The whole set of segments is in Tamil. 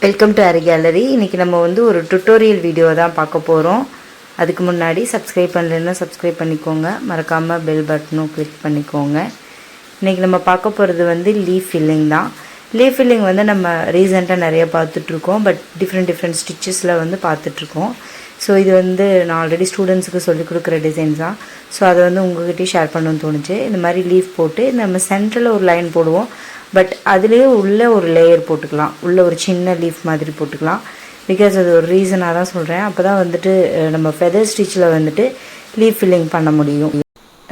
Welcome to aari gallery. இன்றைக்கி நம்ம வந்து ஒரு டுட்டோரியல் வீடியோ தான் பார்க்க போகிறோம். அதுக்கு முன்னாடி சப்ஸ்கிரைப் பண்ணலைன்னா சப்ஸ்கிரைப் பண்ணிக்கோங்க, மறக்காமல் பெல் பட்டனும் கிளிக் பண்ணிக்கோங்க. இன்றைக்கி நம்ம பார்க்க போகிறது வந்து லீஃப் ஃபில்லிங் தான். லீஃப் ஃபில்லிங் வந்து நம்ம ரீசெண்டாக நிறைய பார்த்துட்ருக்கோம், பட் டிஃப்ரெண்ட் ஸ்டிச்சஸில் வந்து பார்த்துட்ருக்கோம். ஸோ இது வந்து நான் ஆல்ரெடி ஸ்டூடெண்ட்ஸுக்கு சொல்லிக் கொடுக்குற டிசைன்ஸ் தான். ஸோ அதை வந்து உங்கள்கிட்டயே ஷேர் பண்ணணும்னு தோணுச்சு. இந்த மாதிரி லீஃப் போட்டு நம்ம சென்டரில் ஒரு லைன் போடுவோம், பட் அதுலேயே உள்ளே ஒரு லேயர் போட்டுக்கலாம், உள்ளே ஒரு சின்ன லீஃப் மாதிரி போட்டுக்கலாம். பிகாஸ் அது ஒரு ரீசனாக தான் சொல்கிறேன். அப்போ தான் வந்துட்டு நம்ம ஃபெதர் ஸ்டிச்சில் வந்துட்டு லீஃப் ஃபில்லிங் பண்ண முடியும்.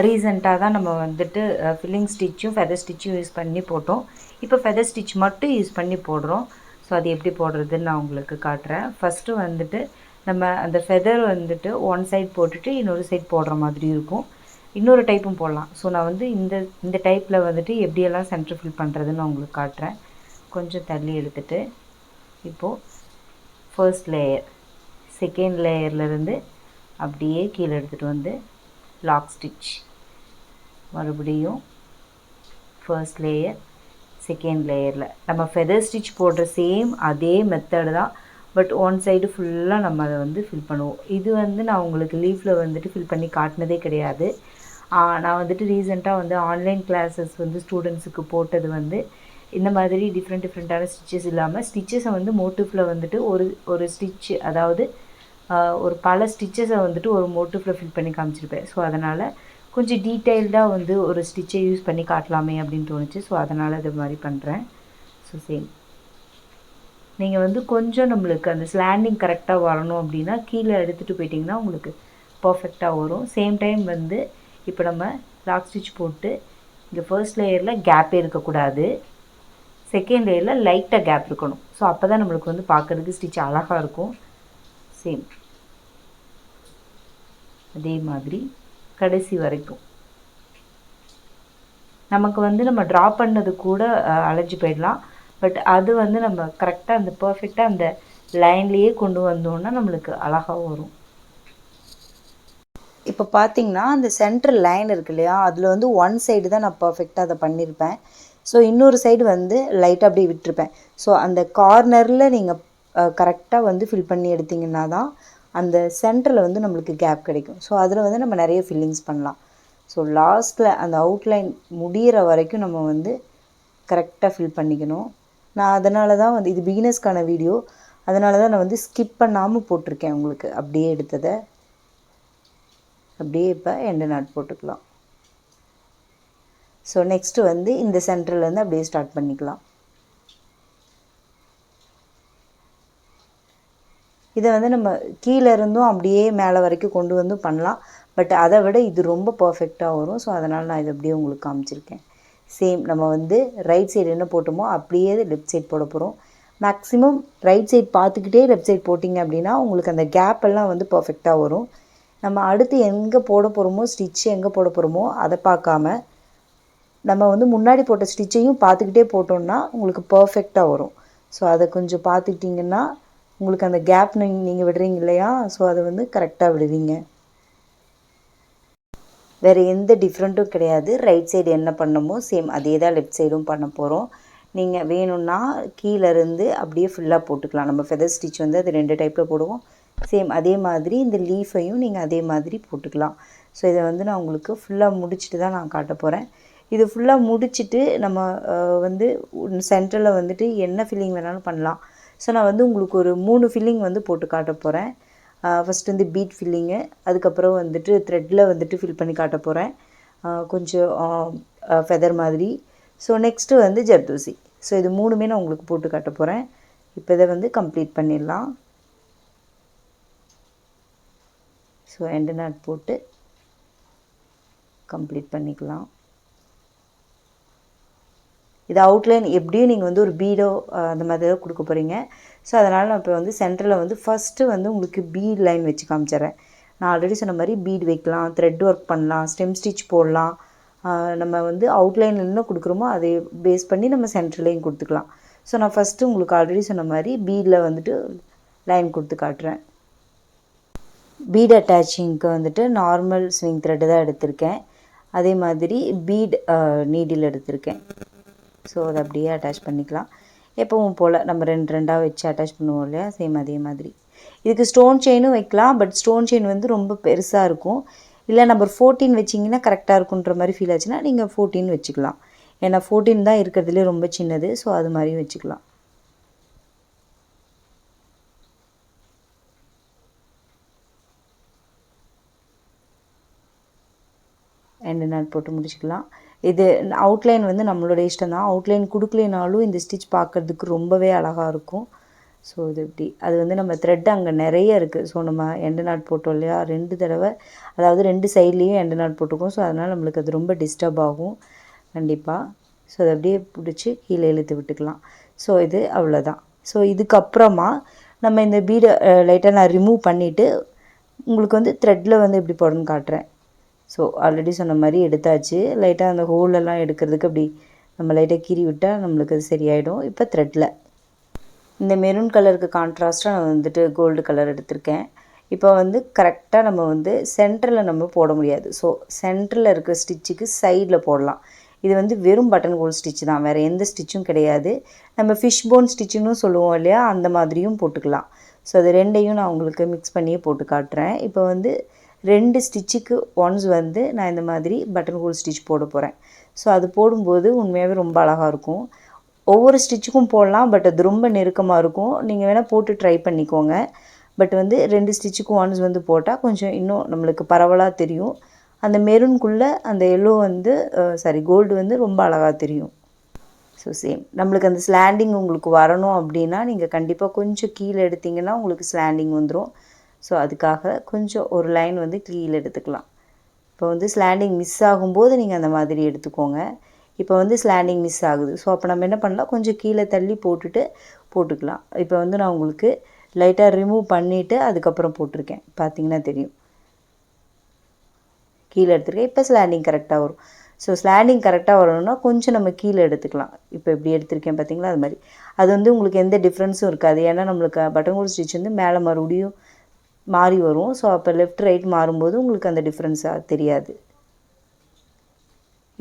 ரீசெண்டாக தான் நம்ம வந்துட்டு ஃபில்லிங் ஸ்டிச்சும் ஃபெதர் ஸ்டிச்சும் யூஸ் பண்ணி போட்டோம். இப்போ ஃபெதர் ஸ்டிச் மட்டும் யூஸ் பண்ணி போடுறோம். ஸோ அது எப்படி போடுறதுன்னு நான் உங்களுக்கு காட்டுறேன். ஃபஸ்ட்டு வந்துட்டு நம்ம அந்த ஃபெதர் வந்துட்டு ஒன் சைட் போட்டுட்டு இன்னொரு சைட் போடுற மாதிரி இருக்கும். இன்னொரு டைப்பும் போடலாம். ஸோ நான் வந்து இந்த டைப்பில் வந்துட்டு எப்படியெல்லாம் சென்டர் ஃபில் பண்ணுறதுன்னு நான் உங்களுக்கு காட்டுறேன். கொஞ்சம் தள்ளி எடுத்துகிட்டு இப்போது ஃபர்ஸ்ட் லேயர், செகண்ட் லேயர்லேருந்து அப்படியே கீழே எடுத்துகிட்டு வந்து லாக் ஸ்டிச், மறுபடியும் ஃபர்ஸ்ட் லேயர், செகண்ட் லேயரில் நம்ம ஃபெதர் ஸ்டிச் போடுற சேம் அதே மெத்தடு தான். பட் ஒன் சைடு ஃபுல்லாக நம்ம அதை வந்து ஃபில் பண்ணுவோம். இது வந்து நான் உங்களுக்கு லீஃபில் வந்துட்டு ஃபில் பண்ணி காட்டினதே கிடையாது. நான் வந்துட்டு ரீசெண்டாக வந்து ஆன்லைன் கிளாஸஸ் வந்து ஸ்டூடெண்ட்ஸுக்கு போட்டது வந்து இந்த மாதிரி டிஃப்ரெண்ட்டான ஸ்டிச்சஸ் இல்லாமல் ஸ்டிச்சஸை வந்து மோட்டிஃபில் வந்துட்டு ஒரு ஸ்டிச்சு, அதாவது ஒரு பல ஸ்டிச்சஸை வந்துட்டு ஒரு மோட்டிஃபில் ஃபில் பண்ணி காமிச்சிருப்பேன். ஸோ அதனால் கொஞ்சம் டீட்டெயில்டாக வந்து ஒரு ஸ்டிச்சை யூஸ் பண்ணி காட்டலாமே அப்படின்னு தோணுச்சு. ஸோ அதனால் இது மாதிரி பண்ணுறேன். ஸோ சேம் நீங்கள் வந்து கொஞ்சம் நம்மளுக்கு அந்த ஸ்லாண்டிங் கரெக்டாக வரணும் அப்படின்னா கீழே எடுத்துகிட்டு போயிட்டிங்கன்னா உங்களுக்கு பர்ஃபெக்டாக வரும். சேம் டைம் வந்து இப்போ நம்ம லாக் ஸ்டிச் போட்டு இங்கே ஃபர்ஸ்ட் லேயரில் கேப்பே இருக்கக்கூடாது, செகண்ட் லேயரில் லைட்டாக கேப் இருக்கணும். ஸோ அப்போ தான் நம்மளுக்கு வந்து பார்க்குறதுக்கு ஸ்டிச் அழகாக இருக்கும். சேம் அதே மாதிரி கடைசி வரைக்கும் நமக்கு வந்து நம்ம ட்ரா பண்ணது கூட அலைஞ்சு போயிடலாம். பட் அது வந்து நம்ம கரெக்டாக அந்த பர்ஃபெக்டாக அந்த லைன்லேயே கொண்டு வந்தோன்னா நம்மளுக்கு அழகாக வரும். இப்போ பார்த்திங்கன்னா அந்த சென்ட்ரல் லைன் இருக்கு இல்லையா, அதில் வந்து ஒன் சைடு தான் நான் பர்ஃபெக்டாக அதை பண்ணியிருப்பேன். ஸோ இன்னொரு சைடு வந்து லைட்டாக அப்படியே விட்டுருப்பேன். ஸோ அந்த கார்னரில் நீங்கள் கரெக்டாக வந்து ஃபில் பண்ணி எடுத்திங்கன்னா தான் அந்த சென்டரில் வந்து நம்மளுக்கு கேப் கிடைக்கும். ஸோ அதில் வந்து நம்ம நிறைய ஃபில்லிங்ஸ் பண்ணலாம். ஸோ லாஸ்ட்டில் அந்த அவுட்லைன் முடிகிற வரைக்கும் நம்ம வந்து கரெக்டாக ஃபில் பண்ணிக்கணும். நான் அதனால தான் வந்து இது பிகினர்ஸ்க்கான வீடியோ, அதனால தான் நான் வந்து ஸ்கிப் பண்ணாமல் போட்டிருக்கேன் உங்களுக்கு. அப்படியே எடுத்ததை அப்படியே இப்போ எண்டு நாட் போட்டுக்கலாம். ஸோ நெக்ஸ்ட்டு வந்து இந்த சென்டர்லேருந்து அப்படியே ஸ்டார்ட் பண்ணிக்கலாம். இதை வந்து நம்ம கீழே இருந்தும் அப்படியே மேலே வரைக்கும் கொண்டு வந்து பண்ணலாம். பட் அதை விட இது ரொம்ப பர்ஃபெக்டாக வரும். ஸோ அதனால் நான் இதை அப்படியே உங்களுக்கு காமிச்சிருக்கேன். சேம் நம்ம வந்து ரைட் சைடு என்ன போட்டோமோ அப்படியே லெஃப்ட் சைட் போட போகிறோம். மேக்ஸிமம் ரைட் சைட் பார்த்துக்கிட்டே லெஃப்ட் சைட் போட்டிங்க அப்படின்னா உங்களுக்கு அந்த கேப் எல்லாம் வந்து பர்ஃபெக்டாக வரும். நம்ம அடுத்து எங்கே போட போகிறோமோ, ஸ்டிச்சு எங்கே போட போகிறோமோ அதை பார்க்காம நம்ம வந்து முன்னாடி போட்ட ஸ்டிச்சையும் பார்த்துக்கிட்டே போட்டோம்னா உங்களுக்கு பர்ஃபெக்டாக வரும். ஸோ அதை கொஞ்சம் பார்த்துக்கிட்டிங்கன்னா உங்களுக்கு அந்த கேப் நீங்கள் விடுறீங்க இல்லையா, ஸோ அதை வந்து கரெக்டாக விடுவீங்க. வேறு எந்த டிஃப்ரெண்ட்டும் கிடையாது. ரைட் சைடு என்ன பண்ணமோ சேம் அதே தான் லெஃப்ட் சைடும் பண்ண போகிறோம். நீங்கள் வேணும்னா கீழேருந்து அப்படியே ஃபுல்லாக போட்டுக்கலாம். நம்ம ஃபெதர் ஸ்டிச் வந்து அது 2 டைப்பில் போடுவோம். சேம் அதே மாதிரி இந்த லீஃபையும் நீங்கள் அதே மாதிரி போட்டுக்கலாம். ஸோ இதை வந்து நான் உங்களுக்கு ஃபுல்லாக முடிச்சுட்டு தான் நான் காட்ட போகிறேன். இது ஃபுல்லாக முடிச்சுட்டு நம்ம வந்து சென்டரில் வந்துட்டு என்ன ஃபில்லிங் வேணாலும் பண்ணலாம். ஸோ நான் வந்து உங்களுக்கு ஒரு 3 ஃபில்லிங் வந்து போட்டு காட்ட போகிறேன். ஃபஸ்ட்டு வந்து பீட் ஃபில்லிங்கு, அதுக்கப்புறம் வந்துட்டு த்ரெட்டில் வந்துட்டு ஃபில் பண்ணி காட்ட போகிறேன், கொஞ்சம் ஃபெதர் மாதிரி. ஸோ நெக்ஸ்ட்டு வந்து ஜர்தோசி. ஸோ இது 3மே நான் உங்களுக்கு போட்டு காட்ட போகிறேன். இப்போ இதை வந்து கம்ப்ளீட் பண்ணிடலாம். ஸோ எண்டு நாட் போட்டு கம்ப்ளீட் பண்ணிக்கலாம். இது அவுட்லைன் எப்படியும் நீங்கள் வந்து ஒரு பீடோ அந்த மாதிரி தான் கொடுக்க போகிறீங்க. ஸோ அதனால் நான் இப்போ வந்து சென்டரில் வந்து ஃபஸ்ட்டு வந்து உங்களுக்கு பீட் லைன் வச்சு காமிச்சிட்றேன். நான் ஆல்ரெடி சொன்ன மாதிரி பீட் வைக்கலாம், த்ரெட் ஒர்க் பண்ணலாம், ஸ்டெம் ஸ்டிச் போடலாம். நம்ம வந்து அவுட்லைன் என்ன கொடுக்குறோமோ அதை பேஸ் பண்ணி நம்ம சென்டர்லையும் கொடுத்துக்கலாம். ஸோ நான் ஃபஸ்ட்டு உங்களுக்கு ஆல்ரெடி சொன்ன மாதிரி பீடில் வந்துட்டு லைன் கொடுத்து காட்டுறேன். பீட் அட்டாச்சிங்க்கு வந்துட்டு நார்மல் ஸ்விங் த்ரெட்டு தான் எடுத்திருக்கேன். அதே மாதிரி பீட் நீடில் எடுத்திருக்கேன். ஸோ அதை அப்படியே அட்டாச் பண்ணிக்கலாம். எப்பவும் போல் நம்ம 2 வச்சு அட்டாச் பண்ணுவோம் இல்லையா, சேம் அதே மாதிரி. இதுக்கு ஸ்டோன் செயினும் வைக்கலாம், பட் ஸ்டோன் செயின் வந்து ரொம்ப பெருசாக இருக்கும். இல்லை நம்பர் 14 வச்சிங்கன்னா கரெக்டாக இருக்குன்ற மாதிரி ஃபீல் ஆச்சுன்னா நீங்கள் 14 வச்சுக்கலாம். ஏன்னா 14 தான் இருக்கிறதுலே ரொம்ப சின்னது, ஸோ அது மாதிரியும் வச்சுக்கலாம். எண்டு நாட் போட்டு முடிச்சுக்கலாம். இது அவுட்லைன் வந்து நம்மளோட இஷ்டம் தான். அவுட்லைன் கொடுக்கலைனாலும் இந்த ஸ்டிச் பார்க்குறதுக்கு ரொம்பவே அழகாக இருக்கும். ஸோ இது இப்படி அது வந்து நம்ம த்ரெட் அங்கே நிறைய இருக்குது. ஸோ நம்ம எண்டு நாட் போட்டோம் இல்லையா, 2 தடவை, அதாவது 2 சைட்லேயும் எண்டு நாட் போட்டுக்கோம். ஸோ அதனால் நம்மளுக்கு அது ரொம்ப டிஸ்டர்ப் ஆகும் கண்டிப்பாக. ஸோ அதை அப்படியே பிடிச்சி கீழே இழுத்து விட்டுக்கலாம். ஸோ இது அவ்வளோதான். ஸோ இதுக்கப்புறமா நம்ம இந்த பீடை லைட்டாக நான் ரிமூவ் பண்ணிவிட்டு உங்களுக்கு வந்து த்ரெட்டில் வந்து எப்படி போடணும்னு காட்டுறேன். ஸோ ஆல்ரெடி சொன்ன மாதிரி எடுத்தாச்சு. லைட்டாக அந்த ஹோலெல்லாம் எடுக்கிறதுக்கு அப்படி நம்ம லைட்டாக கீறி விட்டால் நம்மளுக்கு அது சரியாயிடும். இப்போ த்ரெட்டில் இந்த மெரூன் கலருக்கு கான்ட்ராஸ்ட்டாக நான் வந்துட்டு கோல்டு கலர் எடுத்திருக்கேன். இப்போ வந்து கரெக்டாக நம்ம வந்து சென்டரில் நம்ம போட முடியாது. ஸோ சென்டரில் இருக்கிற ஸ்டிச்சுக்கு சைடில் போடலாம். இது வந்து வெறும் பட்டன் ஹோல் ஸ்டிச் தான், வேறு எந்த ஸ்டிச்சும் கிடையாது. நம்ம ஃபிஷ் போன் ஸ்டிச்சுன்னு சொல்லுவோம் இல்லையா, அந்த மாதிரியும் போட்டுக்கலாம். ஸோ அது ரெண்டையும் நான் உங்களுக்கு மிக்ஸ் பண்ணியே போட்டு காட்டுறேன். இப்போ வந்து 2 ஸ்டிச்சுக்கு ஒன்ஸ் வந்து நான் இந்த மாதிரி பட்டன் ஹோல் ஸ்டிச் போட போகிறேன். ஸோ அது போடும்போது உண்மையாகவே ரொம்ப அழகாக இருக்கும். ஒவ்வொரு ஸ்டிச்சுக்கும் போடலாம், பட் அது ரொம்ப நெருக்கமாக இருக்கும். நீங்கள் வேணால் போட்டு ட்ரை பண்ணிக்கோங்க. பட் வந்து 2 ஸ்டிச்சுக்கும் ஒன்ஸ் வந்து போட்டால் கொஞ்சம் இன்னும் நம்மளுக்கு பரவலாக தெரியும். அந்த மெரூனுக்குள்ளே அந்த எல்லோ வந்து கோல்டு வந்து ரொம்ப அழகாக தெரியும். ஸோ சேம் நம்மளுக்கு அந்த ஸ்லாண்டிங் உங்களுக்கு வரணும் அப்படின்னா நீங்கள் கண்டிப்பாக கொஞ்சம் கீழே எடுத்திங்கன்னா உங்களுக்கு ஸ்லாண்டிங் வந்துடும். ஸோ அதுக்காக கொஞ்சம் ஒரு லைன் வந்து கீழே எடுத்துக்கலாம். இப்போ வந்து ஸ்லாண்டிங் மிஸ் ஆகும்போது நீங்கள் அந்த மாதிரி எடுத்துக்கோங்க. இப்போ வந்து ஸ்லாண்டிங் மிஸ் ஆகுது. ஸோ அப்போ நம்ம என்ன பண்ணலாம், கொஞ்சம் கீழே தள்ளி போட்டுக்கலாம். இப்போ வந்து நான் உங்களுக்கு லைட்டாக ரிமூவ் பண்ணிவிட்டு அதுக்கப்புறம் போட்டிருக்கேன், பார்த்தீங்கன்னா தெரியும். கீழே எடுத்துருக்கேன். இப்போ ஸ்லாண்டிங் கரெக்டாக வரும். ஸோ ஸ்லாண்டிங் கரெக்டாக வரணும்னா கொஞ்சம் நம்ம கீழே எடுத்துக்கலாம். இப்போ எப்படி எடுத்திருக்கேன் பார்த்தீங்களா, அது மாதிரி. அது வந்து உங்களுக்கு எந்த டிஃப்ரென்ஸும் இருக்காது. ஏன்னா நம்மளுக்கு பட்டன் ஹோல் ஸ்டிச் வந்து மேலே மறுபடியும் மாறி வரும். ஸோ அப்போ லெஃப்ட் ரைட் மாறும்போது உங்களுக்கு அந்த டிஃப்ரென்ஸாக தெரியாது.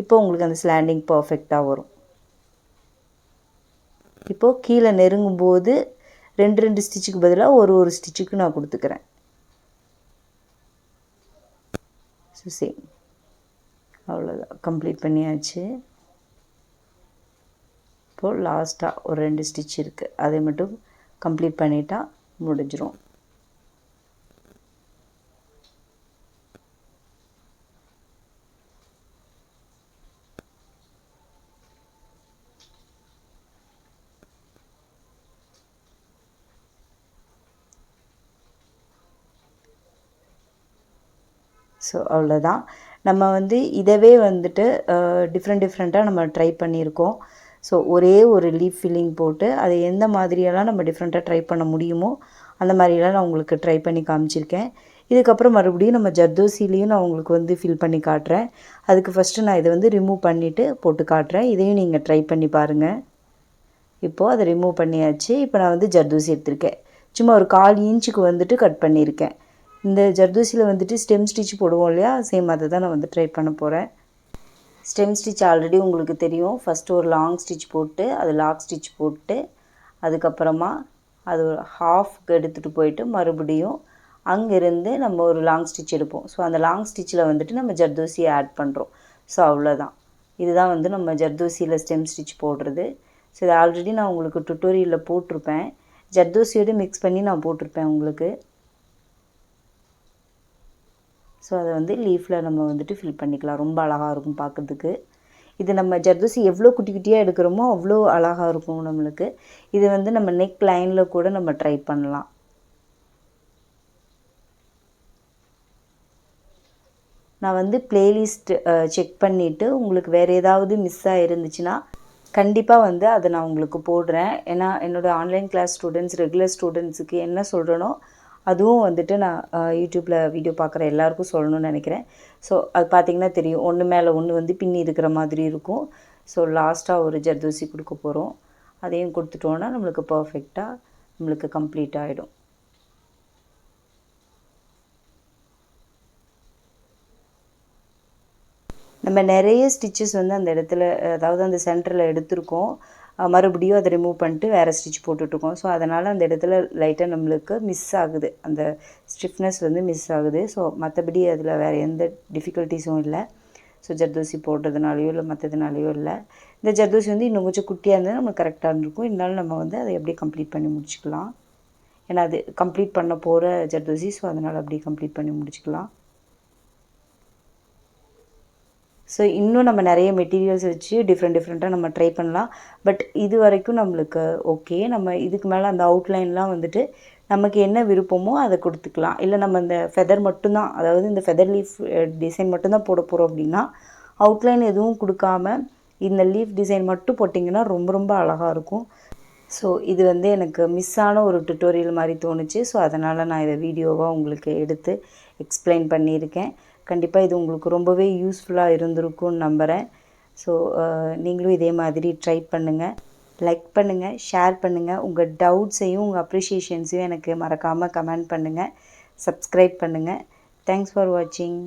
இப்போ உங்களுக்கு அந்த ஸ்லாண்டிங் பர்ஃபெக்டாக வரும். இப்போது கீழே நெருங்கும்போது 2 ஸ்டிச்சுக்கு பதிலாக ஒரு ஸ்டிச்சுக்கு நான் கொடுத்துக்கிறேன். ஸோ சேம் அவ்வளோதான், கம்ப்ளீட் பண்ணியாச்சு. இப்போது லாஸ்ட்டாக ஒரு 2 ஸ்டிச் இருக்குது, அதை மட்டும் கம்ப்ளீட் பண்ணிட்டா முடிஞ்சிடும். ஸோ அவ்வளோதான். நம்ம வந்து இதவே வந்துட்டு டிஃப்ரெண்ட்டாக நம்ம ட்ரை பண்ணியிருக்கோம். ஸோ ஒரே ஒரு லீஃப் ஃபில்லிங் போட்டு அதை எந்த மாதிரியெல்லாம் நம்ம டிஃப்ரெண்ட்டாக ட்ரை பண்ண முடியுமோ அந்த மாதிரியெல்லாம் நான் உங்களுக்கு ட்ரை பண்ணி காமிச்சிருக்கேன். இதுக்கப்புறம் மறுபடியும் நம்ம ஜர்தோசிலையும் நான் உங்களுக்கு வந்து ஃபில் பண்ணி காட்டுறேன். அதுக்கு ஃபஸ்ட்டு நான் இதை வந்து ரிமூவ் பண்ணிவிட்டு போட்டு காட்டுறேன். இதையும் நீங்கள் ட்ரை பண்ணி பாருங்கள். இப்போது அதை ரிமூவ் பண்ணியாச்சு. இப்போ நான் வந்து ஜர்தோசி எடுத்திருக்கேன். சும்மா ஒரு 1/4 இன்ச்சுக்கு வந்துட்டு கட் பண்ணியிருக்கேன். இந்த ஜர்தோசியில் வந்துட்டு ஸ்டெம் ஸ்டிச் போடுவோம் இல்லையா, சேம் அதை தான் நான் வந்து ட்ரை பண்ண போகிறேன். ஸ்டெம் ஸ்டிச் ஆல்ரெடி உங்களுக்கு தெரியும். ஃபஸ்ட்டு ஒரு லாங் ஸ்டிச் போட்டு அது லாக் ஸ்டிச் போட்டு அதுக்கப்புறமா அது ஒரு ஹாஃப்க்கு எடுத்துகிட்டு போயிட்டு மறுபடியும் அங்கேருந்து நம்ம ஒரு லாங் ஸ்டிச் எடுப்போம். ஸோ அந்த லாங் ஸ்டிச்சில் வந்துட்டு நம்ம ஜர்தோசியை ஆட் பண்ணுறோம். ஸோ அவ்வளோதான். இதுதான் வந்து நம்ம ஜர்தோசியில் ஸ்டெம் ஸ்டிச் போடுறது. ஸோ இது ஆல்ரெடி நான் உங்களுக்கு டுட்டோரியலில் போட்டிருப்பேன். ஜர்தோசியோடு மிக்ஸ் பண்ணி நான் போட்டிருப்பேன் உங்களுக்கு. ஸோ அதை வந்து லீஃபில் நம்ம வந்துட்டு ஃபில் பண்ணிக்கலாம். ரொம்ப அழகாக இருக்கும் பார்க்குறதுக்கு. இது நம்ம ஜர்தோசி எவ்வளோ குட்டி குட்டியாக எடுக்கிறோமோ அவ்வளோ அழகாக இருக்கும் நம்மளுக்கு. இது வந்து நம்ம நெக் லைனில் கூட நம்ம ட்ரை பண்ணலாம். நான் வந்து ப்ளேலிஸ்ட் செக் பண்ணிவிட்டு உங்களுக்கு வேறு ஏதாவது மிஸ் ஆகிருந்துச்சுன்னா கண்டிப்பாக வந்து அதை நான் உங்களுக்கு போடுறேன். ஏன்னா என்னோடய ஆன்லைன் கிளாஸ் ஸ்டூடெண்ட்ஸ், ரெகுலர் ஸ்டூடெண்ட்ஸுக்கு என்ன சொல்கிறேனோ அதுவும் வந்துட்டு நான் யூடியூப்பில் வீடியோ பார்க்குற எல்லாருக்கும் சொல்லணும்னு நினைக்கிறேன். ஸோ அது பார்த்திங்கன்னா தெரியும், ஒன்று மேலே ஒன்று வந்து பின்னி இருக்கிற மாதிரி இருக்கும். ஸோ லாஸ்ட்டாக ஒரு ஜர்தோசி கொடுக்க போகிறோம். அதையும் கொடுத்துட்டோன்னா நம்மளுக்கு பர்ஃபெக்டாக நம்மளுக்கு கம்ப்ளீட் ஆகிடும். நம்ம நிறைய ஸ்டிச்சஸ் வந்து அந்த இடத்துல, அதாவது அந்த சென்டரில் எடுத்திருக்கோம். மறுபடியும் அதை ரிமூவ் பண்ணிட்டு வேறு ஸ்டிச் போட்டுட்ருக்கோம். ஸோ அதனால் அந்த இடத்துல லைட்டாக நம்மளுக்கு மிஸ் ஆகுது, அந்த ஸ்டிஃப்னஸ் வந்து மிஸ் ஆகுது. ஸோ மற்றபடி அதில் வேறு எந்த டிஃபிகல்ட்டிஸும் இல்லை. ஸோ ஜர்தோசி போடுறதுனாலையோ இல்லை மற்றதுனாலையோ இல்லை. இந்த ஜர்தோசி வந்து இன்னும் கொஞ்சம் குட்டியாக இருந்தால் நமக்கு கரெக்டாக இருந்திருக்கும். இருந்தாலும் நம்ம வந்து அதை அப்படியே கம்ப்ளீட் பண்ணி முடிச்சுக்கலாம். ஏன்னா அது கம்ப்ளீட் பண்ண போகிற ஜர்தோசி. ஸோ அதனால் அப்படியே கம்ப்ளீட் பண்ணி முடிச்சுக்கலாம். ஸோ இன்னும் நம்ம நிறைய மெட்டீரியல்ஸ் வச்சு டிஃப்ரெண்ட்டாக நம்ம ட்ரை பண்ணலாம். பட் இது வரைக்கும் நம்மளுக்கு ஓகே. நம்ம இதுக்கு மேலே அந்த அவுட்லைன்லாம் வந்துட்டு நமக்கு என்ன விருப்பமோ அதை கொடுத்துக்கலாம். இல்லை நம்ம இந்த ஃபெதர் மட்டும்தான், அதாவது இந்த ஃபெதர் லீஃப் டிசைன் மட்டும்தான் போட போகிறோம் அப்படின்னா அவுட்லைன் எதுவும் கொடுக்காம இந்த லீஃப் டிசைன் மட்டும் போட்டிங்கன்னா ரொம்ப அழகாக இருக்கும். ஸோ இது வந்து எனக்கு மிஸ் ஆன ஒரு டுட்டோரியல் மாதிரி தோணுச்சு. ஸோ அதனால் நான் இதை வீடியோவாக உங்களுக்கு எடுத்து எக்ஸ்பிளைன் பண்ணியிருக்கேன். கண்டிப்பாக இது உங்களுக்கு ரொம்பவே யூஸ்ஃபுல்லாக இருந்திருக்கும்னு நம்புகிறேன். ஸோ நீங்களும் இதே மாதிரி ட்ரை பண்ணுங்கள், லைக் பண்ணுங்கள், ஷேர் பண்ணுங்கள். உங்கள் டவுட்ஸையும் உங்கள் அப்ரிஷியேஷன்ஸையும் எனக்கு மறக்காமல் கமெண்ட் பண்ணுங்கள், சப்ஸ்கிரைப் பண்ணுங்கள். தேங்க்ஸ் ஃபார் வாட்சிங்.